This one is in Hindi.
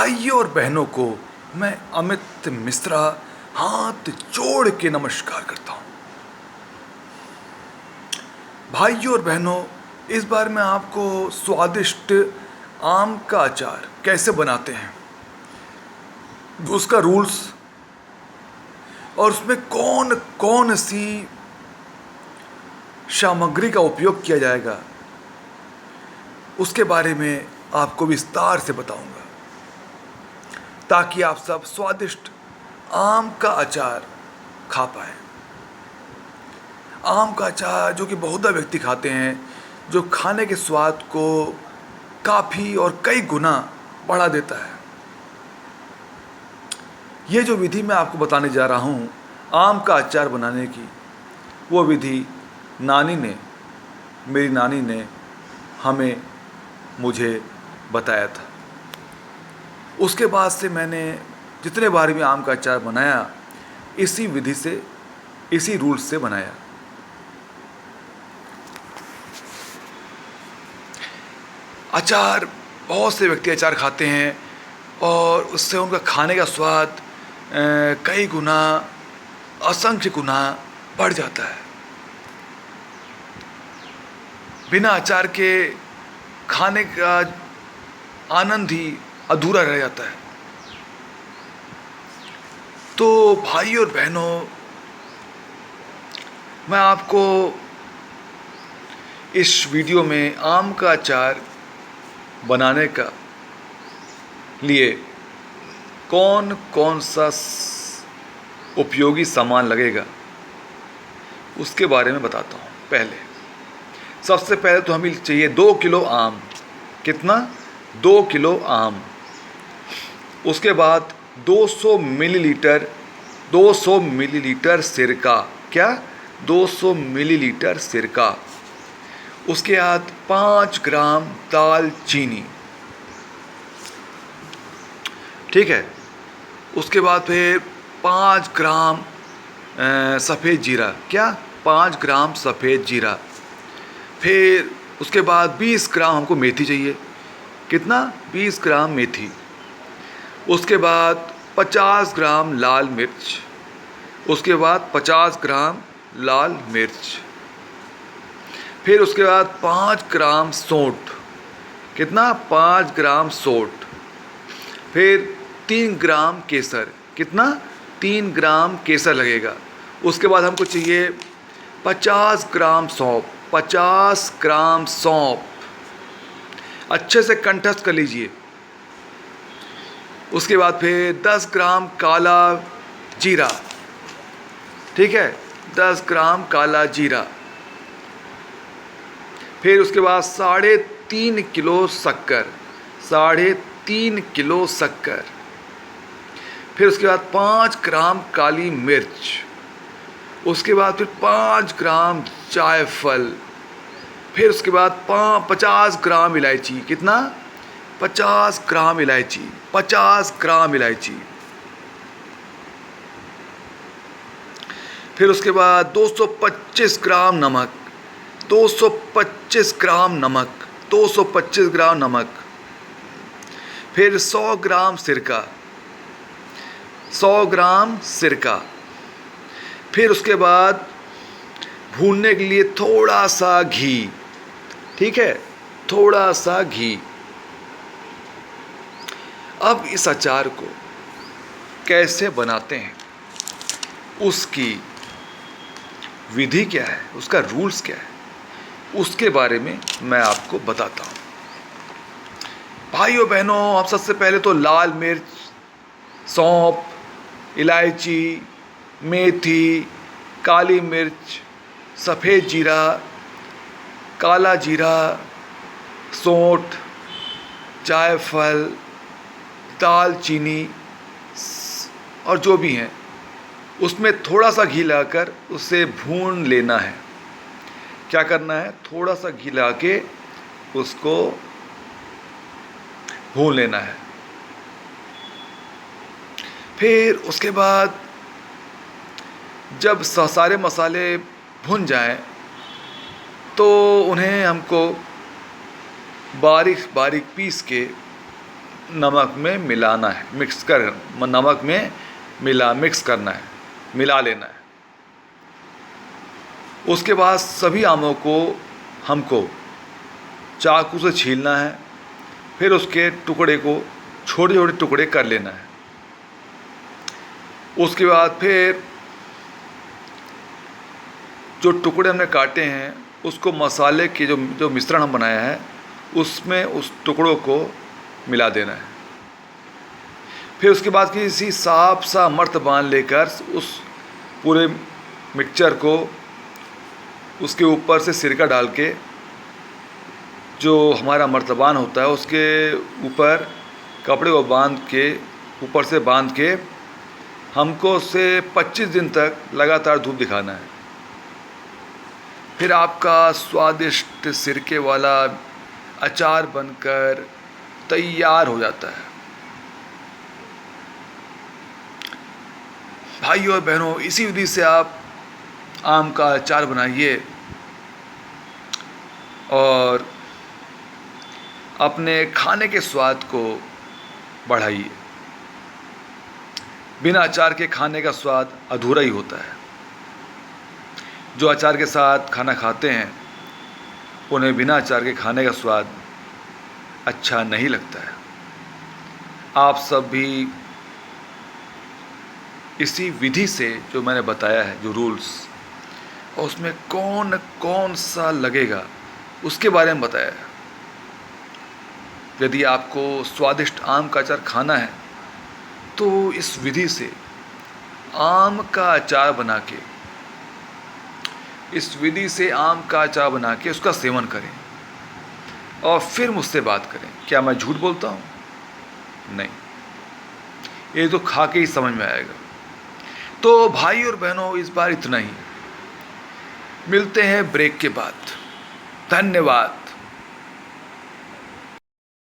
भाइयों और बहनों को मैं अमित मिश्रा हाथ जोड़ के नमस्कार करता हूँ। भाइयों और बहनों, इस बार मैं आपको स्वादिष्ट आम का अचार कैसे बनाते हैं, उसका रूल्स और उसमें कौन कौन सी सामग्री का उपयोग किया जाएगा, उसके बारे में आपको विस्तार से बताऊंगा, ताकि आप सब स्वादिष्ट आम का अचार खा पाए। आम का अचार जो कि बहुधा व्यक्ति खाते हैं, जो खाने के स्वाद को काफ़ी और कई गुना बढ़ा देता है। ये जो विधि मैं आपको बताने जा रहा हूँ आम का अचार बनाने की, वो विधि मेरी नानी ने मुझे बताया था। उसके बाद से मैंने जितने बार भी आम का अचार बनाया, इसी विधि से, इसी रूल से बनाया। अचार, बहुत से व्यक्ति अचार खाते हैं और उससे उनका खाने का स्वाद कई गुना, असंख्य गुना बढ़ जाता है। बिना अचार के खाने का आनंद ही अधूरा रह जाता है। तो भाइयों और बहनों, मैं आपको इस वीडियो में आम का अचार बनाने का लिए कौन कौन सा उपयोगी सामान लगेगा, उसके बारे में बताता हूँ। सबसे पहले तो हमें चाहिए 2 किलो आम। कितना? 2 किलो आम। उसके बाद 200 मिलीलीटर सिरका। क्या? 200 मिलीलीटर सिरका। उसके बाद 5 ग्राम दालचीनी। ठीक है। उसके बाद फिर 5 ग्राम सफ़ेद जीरा। क्या? 5 ग्राम सफ़ेद जीरा। फिर उसके बाद 20 ग्राम हमको मेथी चाहिए। कितना? 20 ग्राम मेथी। उसके बाद 50 ग्राम लाल मिर्च। उसके बाद 50 ग्राम लाल मिर्च। फिर उसके बाद 5 ग्राम सौंठ। कितना? 5 ग्राम सौंठ। फिर 3 ग्राम केसर। कितना? 3 ग्राम केसर लगेगा। उसके बाद हमको चाहिए 50 ग्राम सौंफ। 50 ग्राम सौंफ अच्छे से कंठस्थ कर लीजिए। उसके बाद फिर 10 ग्राम काला जीरा। ठीक है, 10 ग्राम काला जीरा। फिर उसके बाद 3.5 किलो शक्कर। 3.5 किलो शक्कर। फिर उसके बाद 5 ग्राम काली मिर्च। उसके बाद फिर 5 ग्राम जायफल। फिर उसके बाद 50 ग्राम इलायची। कितना? 50 ग्राम इलायची। 50 ग्राम इलायची। फिर उसके बाद 225 ग्राम नमक। 225 ग्राम नमक। 225 ग्राम नमक। फिर 100 ग्राम सिरका। 100 ग्राम सिरका। फिर उसके बाद भूनने के लिए थोड़ा सा घी। ठीक है, थोड़ा सा घी। अब इस अचार को कैसे बनाते हैं, उसकी विधि क्या है, उसका रूल्स क्या है, उसके बारे में मैं आपको बताता हूँ। भाइयों बहनों, आप सबसे पहले तो लाल मिर्च, सौंफ, इलायची, मेथी, काली मिर्च, सफ़ेद जीरा, काला जीरा, सौंठ, जायफल, दालचीनी और जो भी हैं, उसमें थोड़ा सा घी लगाकर उसे भून लेना है। क्या करना है? थोड़ा सा घी लगा के उसको भून लेना है। फिर उसके बाद जब सारे मसाले भुन जाएं, तो उन्हें हमको बारीक बारीक पीस के नमक में मिलाना है, नमक में मिक्स करना है, मिला लेना है। उसके बाद सभी आमों को हमको चाकू से छीलना है, फिर उसके टुकड़े को छोटे छोटे टुकड़े कर लेना है। उसके बाद फिर जो टुकड़े हमने काटे हैं उसको मसाले के जो मिश्रण हम बनाया है उसमें उस टुकड़ों को मिला देना है। फिर उसके बाद किसी साफ सा मर्तबान लेकर उस पूरे मिक्सचर को उसके ऊपर से सिरका डाल के, जो हमारा मर्तबान होता है उसके ऊपर कपड़े को बांध के, ऊपर से बांध के हमको उसे 25 दिन तक लगातार धूप दिखाना है। फिर आपका स्वादिष्ट सिरके वाला अचार बनकर तैयार हो जाता है। भाइयों और बहनों, इसी विधि से आप आम का अचार बनाइए और अपने खाने के स्वाद को बढ़ाइए। बिना अचार के खाने का स्वाद अधूरा ही होता है। जो अचार के साथ खाना खाते हैं उन्हें बिना अचार के खाने का स्वाद अच्छा नहीं लगता है। आप सब भी इसी विधि से, जो मैंने बताया है, जो रूल्स, और उसमें कौन कौन सा लगेगा उसके बारे में बताया है। यदि आपको स्वादिष्ट आम का अचार खाना है तो इस विधि से आम का अचार बना के, उसका सेवन करें और फिर मुझसे बात करें। क्या मैं झूठ बोलता हूँ? नहीं, ये तो खा के ही समझ में आएगा। तो भाई और बहनों, इस बार इतना ही। मिलते हैं ब्रेक के बाद। धन्यवाद।